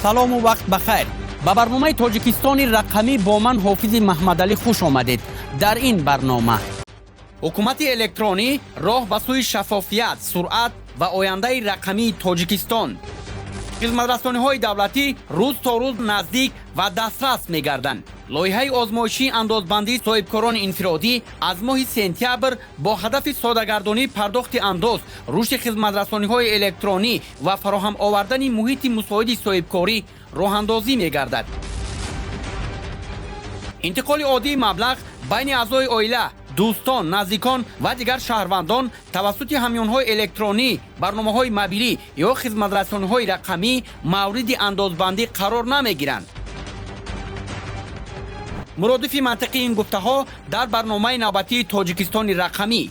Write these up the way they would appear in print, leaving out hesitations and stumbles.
салому вақт бахайр. ба барномаи тоҷикистони рақамӣ бо ман ҳофизи маҳмадалӣ хуш омадед. дар ин барнома ҳукумати электронӣ роҳ ба сӯи шаффофият, суръат ва ояндаи рақамии Тоҷикистон. хизматрасониҳои давлатӣ рӯз то рӯз наздик ва дастрас мегарданд. лоиҳаи озмоишии андозбандии соҳибкорони инфиродӣ аз моҳи сентябр бо ҳадафи содагардонии пардохти андоз, рушди хизматрасониҳои электронӣ ва фароҳам овардани муҳити мусоиди соҳибкорӣ роҳандозӣ мегардад. интиқоли оддии маблағ байни аъзои оила, дӯстон, наздикон ва дигар шаҳрвандон тавассути ҳамёнҳои электронӣ, барномаҳои мобилӣ ё хизматрасониҳои рақамӣ мавриди андозбандӣ қарор намегиранд. муродифи мантиқии ин гуфтаҳо дар барномаи навбатии Тоҷикистони рақамӣ.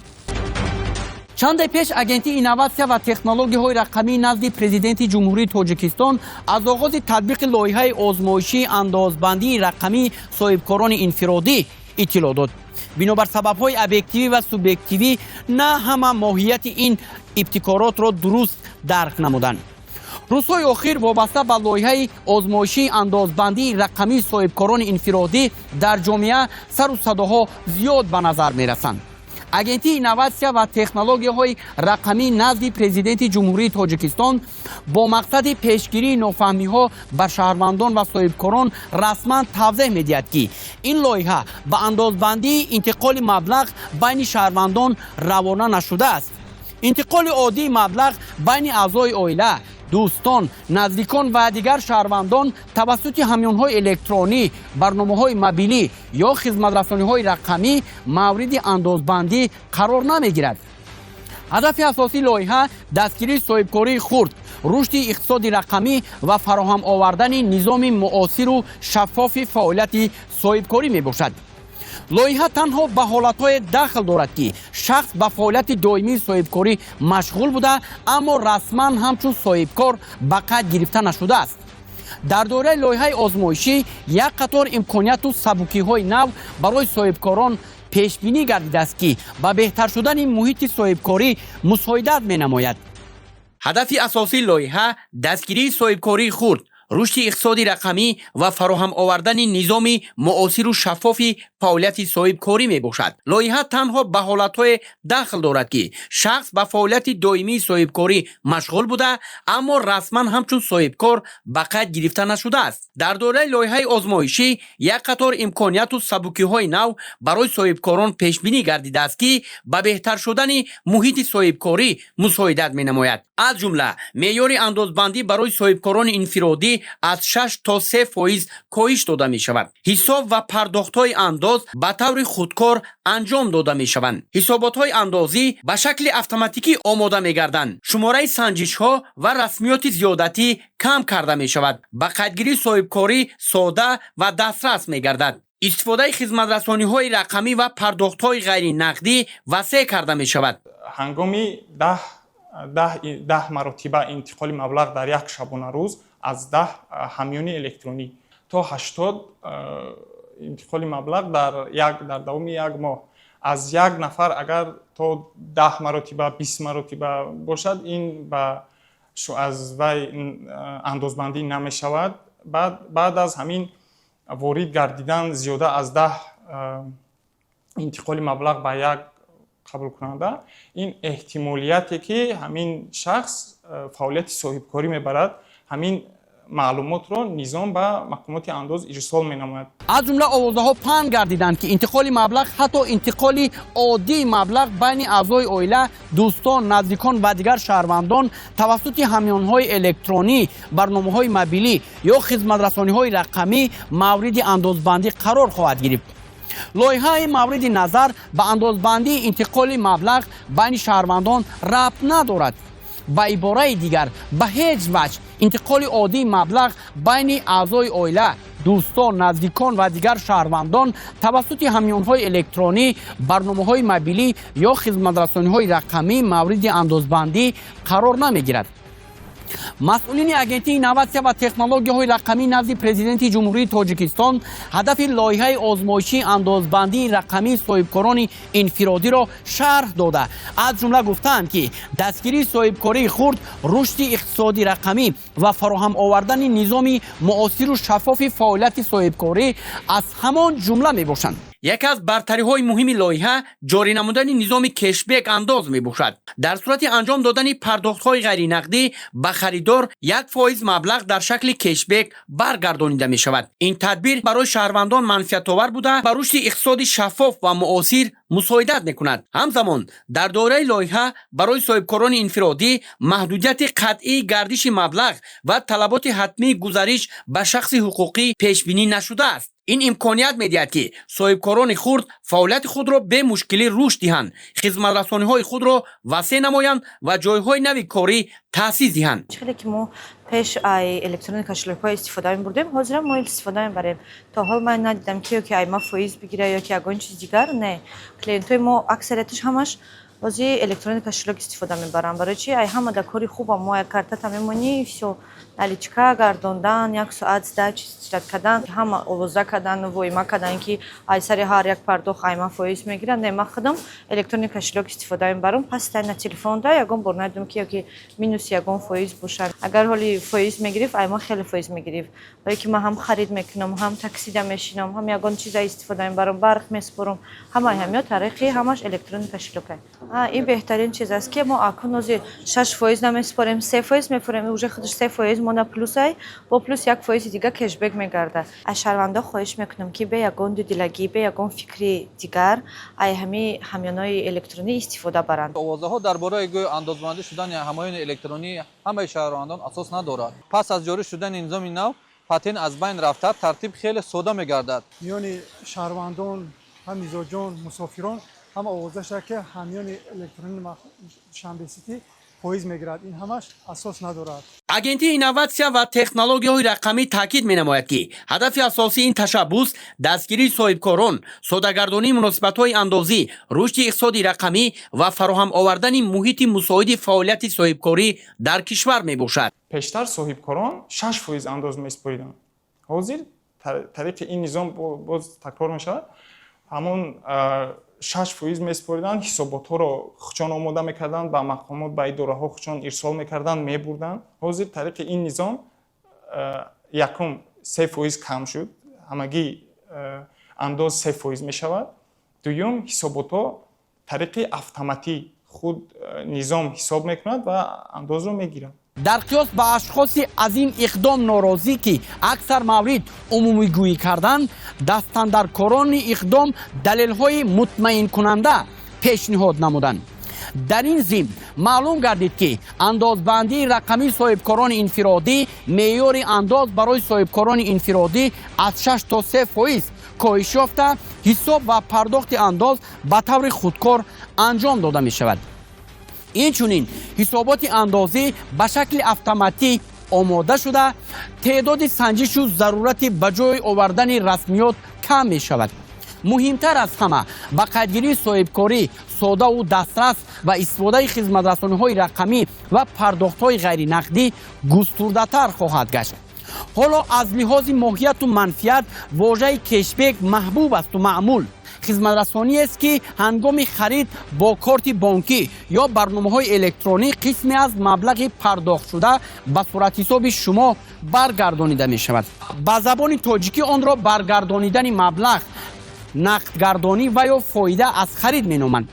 чанде пеш агентии инноватсия ва технологияҳои рақамӣ назди президенти ҷумҳурии Тоҷикистон аз оғози татбиқи лоиҳаи озмоишии андозбандии рақамии соҳибкорони инфиродӣ иттилоъ дод. бинобар сабабҳои объективӣ ва субъективӣ на ҳама моҳияти ин ибтикоротро дуруст дарк намуданд. рӯзҳои охир вобаста ба лоиҳаи озмоишии андозбандии рақамии соҳибкорони инфиродӣ дар ҷомеа сару садоҳо зиёд ба назар мерасанд. агентии инноватсия ва технологияҳои рақамӣ назди президенти ҷумҳурии Тоҷикистон бо мақсади пешгирии нофаҳмиҳо ба шаҳрвандон ва соҳибкорон расман тавзеҳ медиҳад, ки ин лоиҳа ба андозбандии интиқоли маблағ байни шаҳрвандон равона нашудааст. интиқоли оддии маблағ байни аъзои оила, дӯстон, наздикон ва дигар шаҳрвандон тавассути ҳамёнҳои электронӣ, барномаҳои мобилӣ ё хизматрасониҳои рақамӣ мавриди андозбандӣ қарор намегирад. ҳадафи асосии лоиҳа дастгирии соҳибкории хурд, рушди иқтисоди рақамӣ ва фароҳам овардани низоми муосиру шаффофи фаъолияти соҳибкорӣ мебошад. лоиҳа танҳо ба ҳолатҳое дахл дорад, ки шахс ба фаъолияти доимии соҳибкорӣ машғул буда, аммо расман ҳамчун соҳибкор ба қайд гирифта нашудааст. дар доираи лоиҳаи озмоишӣ як қатор имконияту сабукиҳои нав барои соҳибкорон пешбинӣ гардидааст, ки ба беҳтар шудани муҳити соҳибкорӣ мусоидат менамояд. ҳадафи асосии лоиҳа дастгирии соҳибкории хурд, рушди иқтисоди рақамӣ ва фароҳам овардани низоми муосиру шаффофи фаъолияти соҳибкорӣ мебошад. лоиҳа танҳо ба ҳолатҳое дахл дорад, ки шахс ба фаъолияти доимии соҳибкорӣ машғул буда, аммо расман ҳамчун соҳибкор ба қайд гирифта нашудааст. дар доираи лоиҳаи озмоишӣ як қатор имконияту сабукиҳои нав барои соҳибкорон пешбинӣ гардидааст, ки ба беҳтар шудани муҳити соҳибкорӣ мусоидат менамояд. аз ҷумла меъёри андозбандӣ барои соҳибкорони инфиродӣ аз 6 то 3% коҳиш дода мешавад. ҳисоб ва пардохтҳои андоз ба таври худкор анҷом дода мешаванд. ҳисоботҳои андозӣ ба шакли автоматикӣ омода мегарданд. шумораи санҷишҳо ва расмиёти зиёдатӣ кам карда мешавад. ба қайдгирии соҳибкорӣ сода ва дастрас мегардад. истифодаи хизматрасониҳои рақамӣ ва пардохтҳои ғайринақдӣ васеъ карда мешавад. ҳангоми 10 маротиба интиқоли маблағ дар як шабона рӯз аз 10 ҳамёни электронӣ то 80 интиқоли маблағ дар давоми як моҳ аз як нафар агар то 10 маротиба 20 маротиба бошад, ин аз вай андозбандӣ намешавад. баъд аз ҳамин ворид гардидан зиёда аз 10 интиқоли маблағ ба як қабулкунанда, ин эҳтимолияте ки ҳамин шахс фаъолияти соҳибкорӣ мебарад, ҳамин маълумотро низом ба маҳкумоти андоз ирсол менамояд. аз ҷумла овозаҳо паҳн гардиданд, ки интиқоли маблағ ҳатто интиқоли оддии маблағ байни аъзои оила, дӯстон, наздикон ва дигар шаҳрвандон тавассути ҳамёнҳои электронӣ, барномаҳои мобилӣ ё хизматрасониҳои рақамӣ мавриди андозбандӣ қарор хоҳад гирифт. лоиҳаи мавриди назар ба андозбандии интиқоли маблағ байни шаҳрвандон рабт надорад. ба ибораи дигар, ба ҳеҷ ваҷ интиқоли оддии маблағ байни аъзои оила, дӯстон, наздикон ва дигар шаҳрвандон тавассути ҳамёнҳои электронӣ, барномаҳои мобилӣ ё хизматрасониҳои рақамӣ мавриди андозбандӣ қарор намегирад. مسئولین агентии инновация ва технологияҳои рақамӣ назди президенти ҷумҳурии Тоҷикистон ҳадафи лоиҳаи озмоишии андозбандии рақамии соҳибкорони инфиродиро шарҳ дода, аз ҷумла гуфтаанд, ки дастгирии соҳибкории хурд, рушди иқтисоди рақамӣ ва фароҳам овардани низоми муосиру шаффофи фаъолияти соҳибкорӣ аз ҳамон ҷумла мебошанд. яке аз бартариҳои муҳими лоиҳа ҷорӣ намудани низоми кешбек андоз мебошад. дар сурати анҷом додани пардохтҳои ғайринақдӣ ба харидор 1% маблағ дар шакли кешбек баргардонида мешавад. ин тадбир барои шаҳрвандон манфиатовар буда ба рушди иқтисоди шаффоф ва муосир мусоидат мекунад. ҳамзамон дар доираи лоиҳа барои соҳибкорони инфиродӣ маҳдудияти қатъии гардиши маблағ ва талаботи ҳатмии гузариш ба шахси ҳуқуқӣ пешбинӣ нашудааст. ин имконият медиҳад, ки соҳибкорони хурд фаъолияти худро бе мушкилӣ рушд диҳанд, хизматрасониҳои худро васеъ намоянд ва ҷойҳои нави корӣ таъсис диҳанд. خیلی که ما پیش ای الکترونیک کشلک‌های استفاده می‌بردیم، حاضر ما استفاده می‌بریم. تا حال من ندیدم که ای ما فایز بگیره یا که اگه چیز دیگر نه. کلینت‌های ما اکثریتش همش بازی الکترونیک کشلک استفاده می‌برن. برای چی؟ ای همه دکاری خوب ما یک کارت تمامی все наличка гардондан, як соат сдач кадан, ҳама овоза кадан, воима кадан, ки ай сари ҳар як пардохт айма фоиз мегирад. Не ма худам электронник кошелек истифода мебарам. Пас на телефонда ягон бор надидам, ки ёки минус ягон фоиз бошад. Агар ҳоли фоиз мегириф, айма хеле фоиз мегириф. Барои ки ман ҳам харид мекунам, ҳам таксида мешинам, ҳам ягон чиза истифода мебарам, барқ меспорам. Ҳамаи ҳамё тариқи ҳамаш электронник кошелек. Ин беҳтарин чиз аст, ки мо акун ози 6% намеспорем, 3% мефорем, уже худаш 3% мона плюсай, бо плюс 1% дига кешбек мегарда. Аз шаҳрванда хоҳиш мекунам, ки бе ягон дидилагӣ, бе ягон фикри дигар, ай ҳамёнои электронӣ истифода баранд. овозаҳо дар бораи гӯё андозбандӣ шудани ҳамоёни электронӣ ҳамаи шаҳрвандон асос надорад. пас аз ҷорӣ шудани низоми нав, патент аз байн рафта, тартиб хеле сода мегардад. میان شهروندان هم میزاجان مسافران هم آوازش که همیان الکترونی شنبه پاییز میگیرد این همش اساس ندارد. агентии инноватсия ва технологияҳои рақамӣ таъкид менамояд, ки ҳадафи асосии ин ташаббус дастгирии соҳибкорон, содагардонии муносибатҳои андозӣ, рушди иқтисоди рақамӣ ва фароҳам овардани муҳити мусоиди фаъолияти соҳибкорӣ дар кишвар мебошад. пештар соҳибкорон 6% андоз меспориданд. ҳозир тариқи ин низом боз такрор мешавад. ҳамон 6% меспориданд, ҳисоботҳоро хучон омода мекарданд, ба мақомот, ба идораҳо хучон ирсол мекарданд, мебурданд. ҳозир тариқи ин низом якум 3% кам шуд, ҳамагӣ андоз 3% мешавад. дуюм ҳисоботҳо тариқи автоматӣ худ низом ҳисоб мекунад ва андозро мегирад. дар қиёс ба ашхоси аз ин иқдом норозӣ, ки аксар маврид умумигӯӣ карданд, дастандарткорони иқдом далелҳои мутмаинкунанда пешниҳод намуданд. дар ин зимн маълум гардид, ки андозбандии рақамии соҳибкорони инфиродӣ, меъёри андоз барои соҳибкорони инфиродӣ аз 6 то 3% коҳиш ёфта, ҳисоб ва пардохти андоз ба таври худкор анҷом дода мешавад. инчунин ҳисоботи андозӣ ба шакли автоматӣ омода шуда, теъдоди санҷишу зарурати ба ҷой овардани расмиёт кам мешавад. муҳимтар аз ҳама, ба қайдгирии соҳибкорӣ содаву дастрас ва истифодаи хизматрасониҳои рақамӣ ва пардохтҳои ғайринақдӣ густурдатар хоҳад гашт. ҳоло аз лиҳози моҳияту манфиат вожаи кешбек маҳбуб асту маъмул. хизматрасониест, ки ҳангоми харид бо корти бонкӣ ё барномаҳои электронӣ қисме аз маблағи пардохтшуда ба суратҳисоби шумо баргардонида мешавад. ба забони тоҷикӣ онро баргардонидани маблағ, нақдгардонӣ ва ё фоида аз харид меноманд.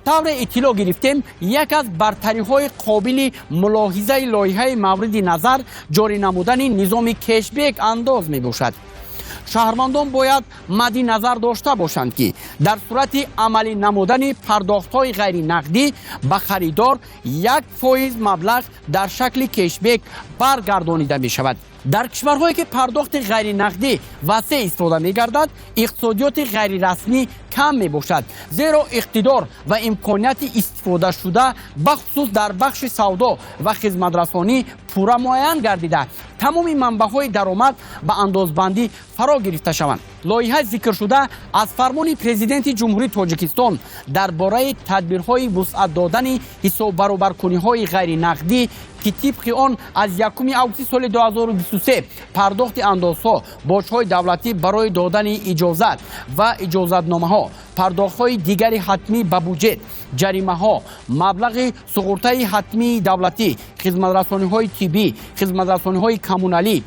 тавре иттилоъ гирифтем, як аз бартариҳои қобили мулоҳизаи лоиҳаи мавриди назар ҷорӣ намудани низоми кешбек андоз мебошад. шаҳрвандон бояд мадди назар дошта бошанд, ки дар сурати амалӣ намудани пардохтҳои ғайринақдӣ ба харидор 1% маблағ дар шакли кешбек баргардонида мешавад. дар кишварҳое ки пардохти ғайринақдӣ васеъ истифода мегардад, иқтисодиёти ғайрирасмӣ кам мебошад, зеро иқтидор ва имконияти истифодашуда бахусус дар бахши савдо ва хизматрасонӣ пурра муайян гардида, тамоми манбаъҳои даромад ба андозбандӣ фаро гирифта шаванд. лоиҳаи зикршуда аз фармони президенти ҷумҳурии тоҷикистон дар бораи тадбирҳои вусъат додани ҳисоббаробаркуниҳои ғайринақдӣ ки тибқи он аз 1 августи соли 2023 пардохти андозҳо божҳои давлатӣ барои додани иҷозат ва иҷозатномаҳо, пардохтҳои дигари ҳатмӣ ба буҷет, ҷаримаҳо, маблағи суғуртаи ҳатмии давлатӣ, хизматрасониҳои тиббӣ, хизматрасониҳои коммуналӣ,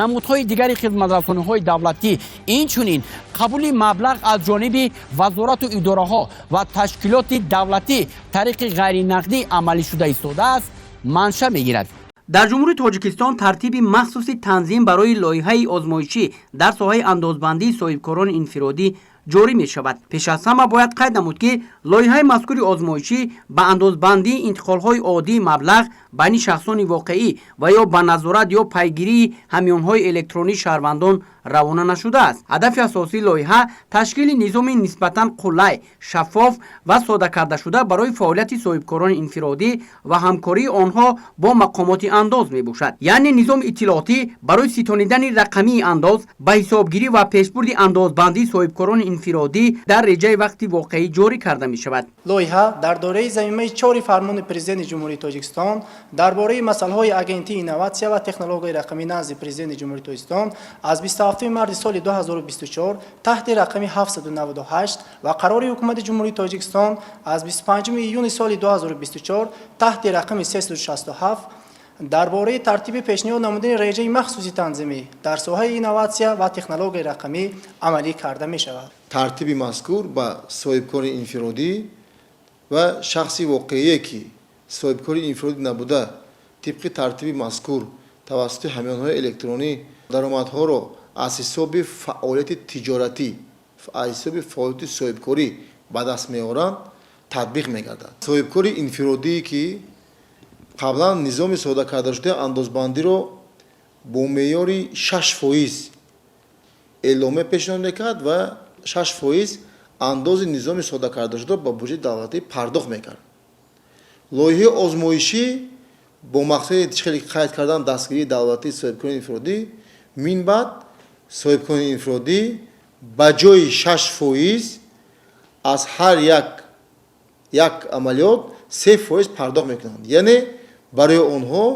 намудҳои дигари хизматрасониҳои давлатӣ, инчунин қабули маблағ аз ҷониби вазорату идораҳо ва ташкилоти давлатӣ тариқи ғайринақдӣ амалӣ шуда истодааст, манша мегирад. дар ҷумҳурии тоҷикистон тартиби махсуси танзим барои лоиҳаи озмоишӣ дар соҳаи андозбандии соҳибкорони инфиродӣ ҷорӣ мешавад. пеш аз ҳама бояд қайд намуд, ки лоиҳаи мазкури озмоишӣ ба андозбандии интиқолҳои оддии маблағ байни шахсони воқеӣ ва ё ба назорат ё пайгирии ҳамёнҳои электронии шаҳрвандон равона нашудааст. ҳадафи асосии лоиҳа ташкили низоми нисбатан қулай, шаффоф ва соддакардашуда барои фаъолияти соҳибкорони инфиродӣ ва ҳамкории онҳо бо мақомоти андоз мебошад. яъне низоми иттилоотӣ барои ситонидани рақамии андоз ба ҳисобгирӣ ва пешбурди андозбандии соҳибкорони инфиродӣ дар реҷаи вақти воқеӣ ҷорӣ карда мешавад. лоиҳа дар дораи заминаи 4 фармони президенти ҷумҳурии тоҷикистон дар бораи масъалаҳои агентии инноватсия ва технологияи рақамӣ назди президенти ҷумҳурии тоҷикистон аз 27 марди соли 2024 таҳти рақами 798 ва қарори ҳукумати ҷумҳурии тоҷикистон аз 25 июни соли 2024 таҳти рақами 367 дар бораи тартиби пешниҳод намудани реҷаи махсуси танзимӣ дар соҳаи инноватсия ва технологияи рақамӣ амалӣ карда мешавад. тартиби мазкур ба соҳибкори инфиродӣ ва шахси воқеие ки соҳибкори инфиродӣ набуда тибқи тартиби мазкур тавассути ҳамёнҳои электронӣ даромадҳоро аз ҳисоби фаъолияти тиҷоратӣ, аз ҳисоби фаъолияти соҳибкорӣ ба даст меоранд, татбиқ мегардад. соҳибкори инфиродӣ ки қаблан низоми соддакардашудаи андозбандиро бо меъёри 6% эъломе пешниҳод мекард ва 6% андози низоми соддакардашуда ба буҷети давлатӣ пардохт мекард. лоиҳаи озмоишӣ бо мақсади хеле қайд кардан дастгирии давлатии соҳибкорони инфиродӣ минбаъд соҳибкорони инфиродӣ ба ҷои 6% аз ҳар як амалиёт 3% пардохт мекунанд. яъне барои онҳо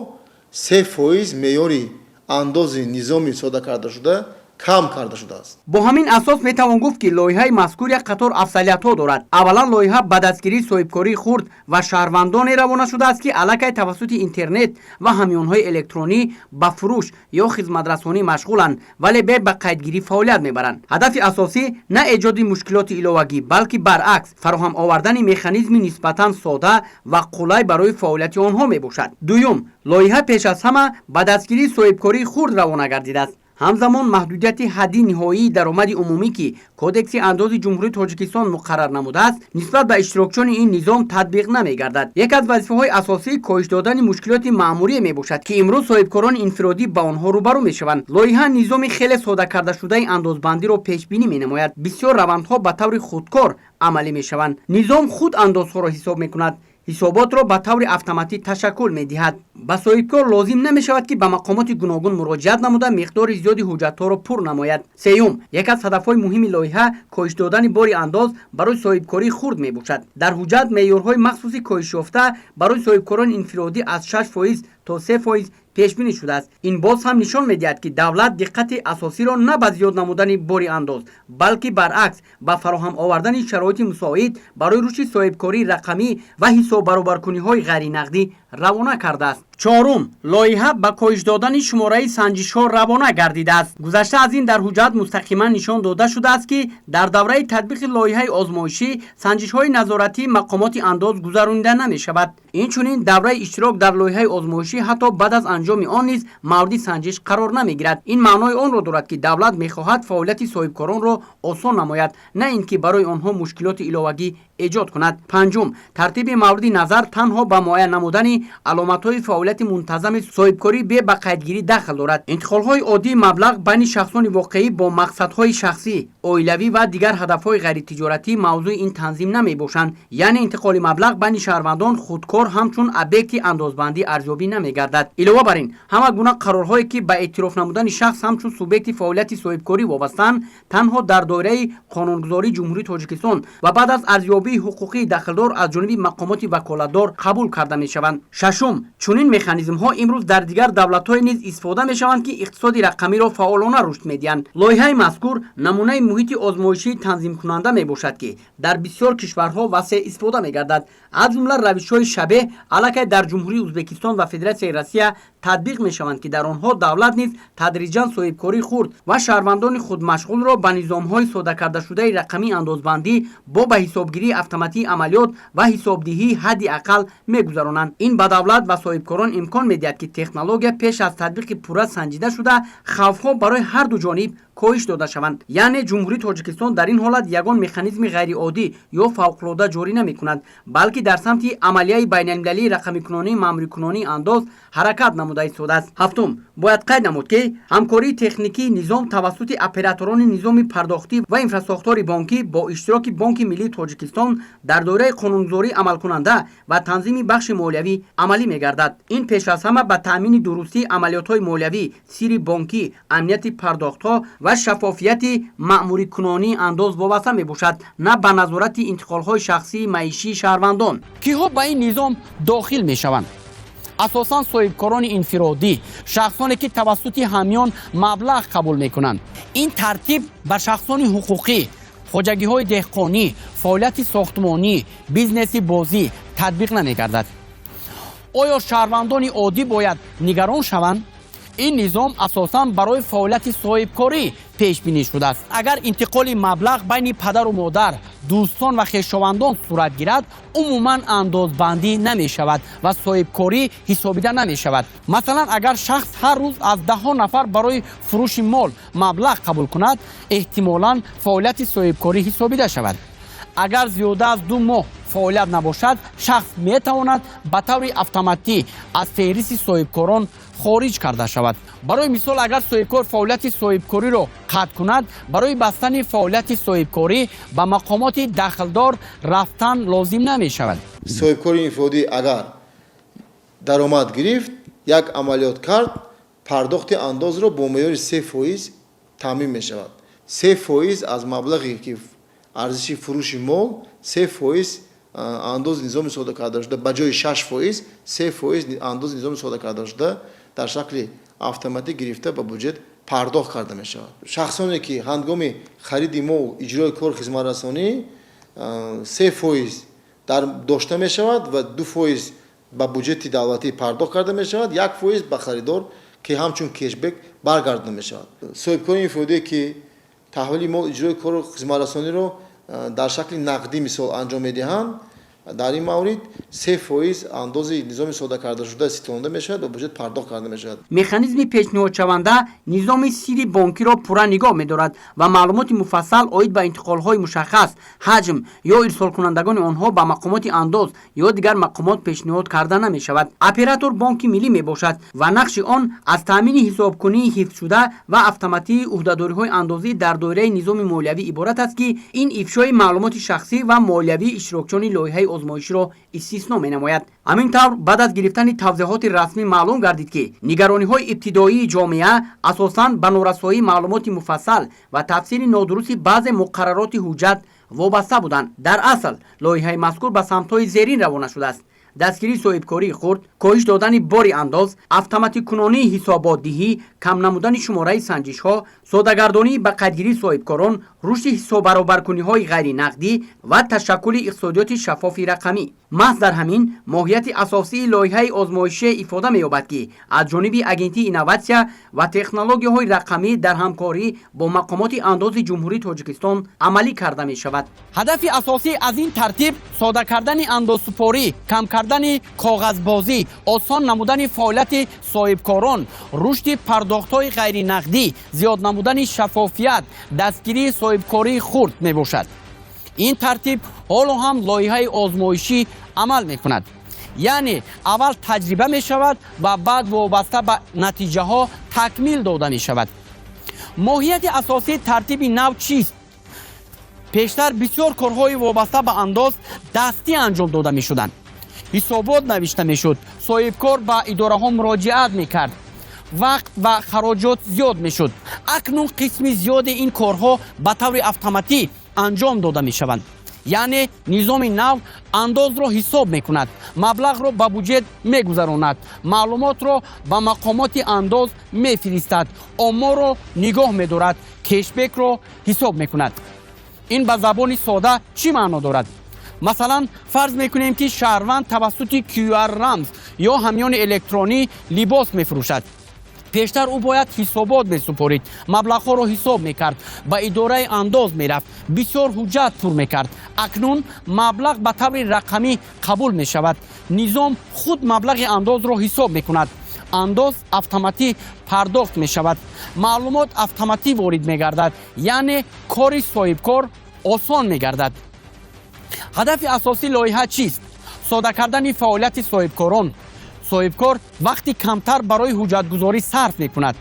3% меъёри андози низоми соддакардашуда кам карда шудааст. бо ҳамин асос метавон гуфт, ки лоиҳаи мазкур як қатор афзалиятҳо дорад. аввалан лоиҳа ба дастгирии соҳибкории хурд ва шаҳрвандоне равона шудааст, ки аллакай тавассути интернет ва ҳамёнҳои электронӣ ба фурӯш ё хизматрасонӣ машғуланд, вале бе ба қайдгирӣ фаъолият мебаранд. ҳадафи асосӣ на эҷоди мушкилоти иловагӣ, балки баръакс фароҳам овардани механизми нисбатан содда ва қулай барои фаъолияти онҳо мебошад. дуюм, лоиҳа пеш аз ҳама ба дастгирии соҳибкории хурд равона гардидааст. ҳамзамон маҳдудияти ҳадди ниҳоии даромади умумӣ ки кодекси андози ҷумҳурии тоҷикистон муқаррар намудааст, нисбат ба иштирокчиёни ин низом татбиқ намегардад. яке аз вазифаҳои асосии коҳиш додани мушкилоти маъмурие мебошад, ки имрӯз соҳибкорони инфиродӣ ба онҳо рӯбарӯ мешаванд. лоиҳа низоми хеле соддакардашудаи андозбандиро пешбинӣ менамояд. бисёр равандҳо ба таври худкор амалӣ мешаванд. низом худ андозҳоро ҳисоб мекунад, ҳисоботро ба таври автоматӣ ташаккул медиҳад. ба соҳибкор лозим намешавад, ки ба мақомоти гуногун муроҷиат намуда миқдори зиёди ҳуҷҷатҳоро пур намояд. сеюм, яке аз ҳадафҳои муҳими лоиҳа коҳиш додани бори андоз барои соҳибкории хурд мебошад. дар ҳуҷҷат меъёрҳои махсуси коҳишёфта барои соҳибкорони инфиродӣ аз 6% то 3% пешбинӣ шудааст. ин боз ҳам нишон медиҳад, ки давлат диққати асосиро на ба зиёд намудани бори андоз, балки баръакс ба фароҳам овардани шароити мусоид барои рушди соҳибкории рақамӣ ва ҳисоббаробаркуниҳои ғайринақдӣ равона кардааст. чорум, лоиҳа ба коҳиш додани шумораи санҷишҳо равона гардидааст. гузашта аз ин дар ҳуҷҷат мустақиман нишон дода шудааст, ки дар давраи татбиқи лоиҳаи озмоишӣ санҷишҳои назоратии мақомоти андоз гузаронида намешавад. инчунин давраи иштирок дар лоиҳаи озмоишӣ ҳатто баъд аз анҷоми он низ мавриди санҷиш қарор намегирад. ин маънои онро дорад, ки давлат мехоҳад фаъолияти соҳибкоронро осон намояд, на ин ки барои онҳо мушкилоти иловагӣ ایجاد کند. پنجم، ترتیب مورد نظر تنها به معین نمودن علامت‌های فعالیت منتظم صاحبکاری به قیدگیری دخل دارد. انتقال‌های عادی مبلغ بین شخصان واقعی با مقصدهای شخصی، اولیوی و دیگر هدف‌های غیر تجارتی موضوع این تنظیم نمی‌باشند. یعنی انتقال مبلغ بین شهروندان خودکار همچون ابیکت اندازبندی ارزیابی نمی‌گردد. علاوه بر این، همه گونه قرارهایی که به اعتراف نمودن شخص همچون سوبیکت فعالیت صاحبکاری وابسته‌اند تنها در دایره قانونگذاری جمهوری تاجیکستان و بعد از ارزیابی حقوقی داخلدار از جانب مقامات وکالتدار قبول کرده می‌شوند. ششم، چنین مکانیزم‌ها امروز در دیگر دولت‌های نیز استفاده می‌شوند که اقتصاد رقمی را فعالانه رشد می‌دهند. لایحه مذکور نمونه محیط آزمایشی تنظیم کننده میباشد که در بسیار کشورها وسیع استفاده می‌گردد. از جمله روش‌های شبیه علاقه در جمهوری ازبکستان و فدراسیون روسیه تطبیق می‌شوند که در آنها دولت نیز تدریجاً صاحبکاری خرد و شهروندان خود مشغول را به نظام‌های ساده کرده شده رقمی اندازبندی با به حسابگیری اتوماتیک عملیات و حسابدهی حد اقل می‌گذرانند. این به دولت و صاحبکاران امکان می‌دهد که تکنولوژی پیش از تطبیق پورا سنجیده شده خوف‌ها برای هر دو جانب کاهش داده شوند. یعنی جمهوری تاجیکستان در این حالت یگان مکانیزم غیر عادی یا فوق‌العاده جاری نمی‌کند، بلکه در سمت عملیه بین‌المللی رقمی کنانی مأموری کنانی انداز حرکت نموده ایستاده است. هفتم، باید قید نمود که همکاری تکنیکی نظام توسط اپراتوران نظام پرداختی و انفراستراکچور بانکی با اشتراک بانک ملی تاجیکستان در دوره قانونگذاری عمل کننده و تنظیم بخش مالیوی عملی می‌گردد. این پیش از همه به تامین درستی عملیات‌های مالیوی، سیر بانکی، امنیت پرداخت‌ها و شفافیت مأموری کنانی انداز وابسته میباشد، نه به نظارت انتقال‌های شخصی معیشی شهروندان. کیها به این نظام داخل میشوند؟ اساساً صاحبکاران انفرادی، شخصانی که توسط همیان مبلغ قبول میکنند. این ترتیب بر شخصان حقوقی، خواجگی‌های دهقانی، فعالیت ساختمانی، بیزنس بازی تطبیق نمیگردد. آیا شهروندان عادی باید نگران شوند؟ این نظام اساساً برای فعالیت صاحبکاری پیش بینی شده است. اگر انتقال مبلغ بین پدر و مادر، دوستان و خویشاوندان صورت گیرد، عموماً اندازبندی نمی شود و صاحبکاری حسابیده نمی شود. مثلا اگر شخص هر روز از 10 نفر برای فروش مال مبلغ قبول کند، احتمالاً فعالیت صاحبکاری حسابیده شود. اگر زیاده از 2 ماه فعالیت نباشد، شخص می تواند به طور اتوماتیک از فهرست صاحبکاران خارج کرده شود. برای مثال اگر صاحبکار فعالیت صاحبکاری را قطع کند، برای بستن فعالیت صاحبکاری به مقامات داخلدار رفتن لازم نمی شود. صاحبکاری انفرادی اگر درآمد گرفت، یک عملیات کرد، پرداخت انداز را با معیار 3% تامین می شود. 3% از مبلغی که ارزش فروش مال 3% انداز نظام ساده کرده شده، به جای 6% 3% انداز نظام ساده کرده شده در شکل اتوماتیک گرفته به بودجه پرداخت کرده می شود. شخصانی که هنگام خرید مال و اجرای کار خدمت رسانی 3% داشته می شود و 2% به بودجه دولتی پرداخت کرده می شود، 1% به خریدار که همچون کشبک برگردانده می شود. صاحبکار انفرادی که تحویل مال اجرای کار و خدمت رسانی رو در شکل نقدی مثال انجام میدهند، در این مورد 3% اندازه نظام ساده کرده شده ستانده می شود و بودجه پرداخت کرده می شود. مکانیزم پیشنهاد شونده نظام سیر بانکی را پورا نگاه می دارد و معلومات مفصل عاید به انتقال‌های مشخص، حجم یا ارسال کنندگان آنها به مقامات انداز یا دیگر مقامات پیشنهاد کرده نمی شود. اپراتور بانک ملی می باشد و نقش آن از تامین حسابکنی حفظ شده و اتوماتیک عهده‌داری‌های اندازی در دایره نظام مالیوی عبارت است که این افشای معلومات شخصی و مالیوی اشتراکچیان لایحه آزمایشی را استثنا می نماید. همینطور بعد از گرفتن توضیحات رسمی معلوم گردید که نگرانی‌های ابتدایی جامعه اساساً به نارسایی معلومات مفصل و تفسیر نادرست بعض مقررات حجت وابسته بودند. در اصل لایحه مذکور به سمت‌های زیرین روانه شده است: دستگیری صاحبکاری خرد، کاهش دادن بار انداز، اتوماتیک کنانی حسابات دهی، کم نمودن شماره سنجش‌ها، ساده‌گردانی به قیدگیری صاحبکاران، رشد حساب برابرکنی‌های غیر نقدی و تشکل اقتصادیات شفاف رقمی. محض در همین ماهیت اساسی لایحه آزمایشی افاده می‌یابد که از جانب اگنتی اینوواسیا و تکنولوژی‌های رقمی در همکاری با مقامات انداز جمهوری تاجیکستان عملی کرده می‌شود. هدف اساسی از این ترتیب ساده کردن اندازسپاری، کم کردن کاغذبازی، آسان نمودن فعالیت صاحبکاران، رشد پرداخت‌های غیر نقدی، زیاد نمودن شفافیت، دستگیری صاحبکاری خرد میباشد. این ترتیب حالا هم لایحه آزمایشی عمل میکند. یعنی اول تجربه می شود و بعد وابسته به نتیجه ها تکمیل داده می شود. ماهیت اساسی ترتیب نو چیست؟ پیشتر بسیار کارهای وابسته به انداز دستی انجام داده می شدند. حسابات نوشته می شد. صاحبکار به اداره ها مراجعت می کرد. وقت و خراجات زیاد می شد. اکنون قسم زیاد این کارها به طور اتوماتیک انجام داده می شوند. یعنی نظام نو انداز را حساب می کند، مبلغ را به بودجه می گذراند، معلومات را به مقامات انداز می فرستد، آمار را نگاه می دارد، کشبک را حساب می کند. این به زبان ساده چی معنا دارد؟ مثلا فرض میکنیم که شهروند توسط QR رمز یا همیان الکترونی لباس میفروشد. پیشتر او باید حسابات میسپارید، مبلغها را حساب میکرد، به اداره انداز میرفت، بسیار حجت پر میکرد. اکنون مبلغ به طور رقمی قبول میشود. نظام خود مبلغ انداز را حساب میکند. انداز اتوماتیک پرداخت میشود. معلومات اتوماتیک وارد میگردد. یعنی کار صاحبکار آسان میگردد. هدف اساسی لایحه چیست؟ ساده کردن فعالیت صاحبکاران. صاحبکار وقتی کمتر برای حجت گذاری صرف میکند.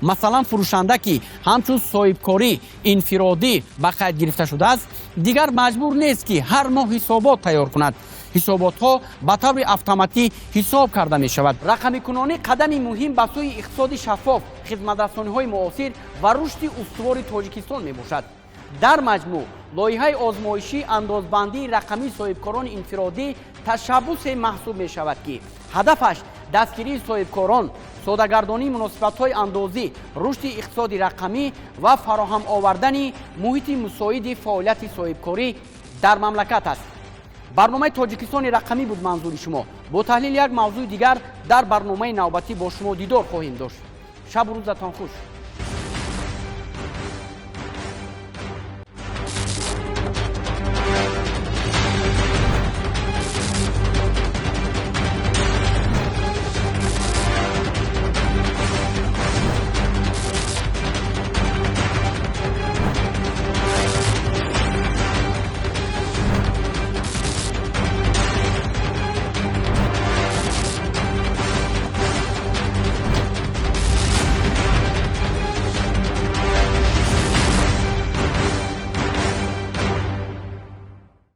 مثلا فروشنده که همچون صاحبکاری انفرادی به قید گرفته شده است، دیگر مجبور نیست که هر ماه حسابات تیار کند. حسابات ها به طور اتوماتیک حساب کرده می شود. رقمی کنانی قدمی مهم به سوی اقتصاد شفاف، خدمترسانی های معاصر و رشد استوار تاجیکستان می باشد. در مجموع لایحه آزمایشی اندازبندی رقمی صاحبکاران انفرادی تشبث محسوب می شود که هدفش دستگیری صاحبکاران، سوداگردانی مناسبت‌های اندازی، رشد اقتصاد رقمی و فراهم آوردن محیط مساعد فعالیت صاحبکاری در مملکت است. برنامه تاجیکستان رقمی بود منظور شما. با تحلیل یک موضوع دیگر در برنامه نوبتی با شما دیدار خواهیم داشت. شب و روزتان خوش.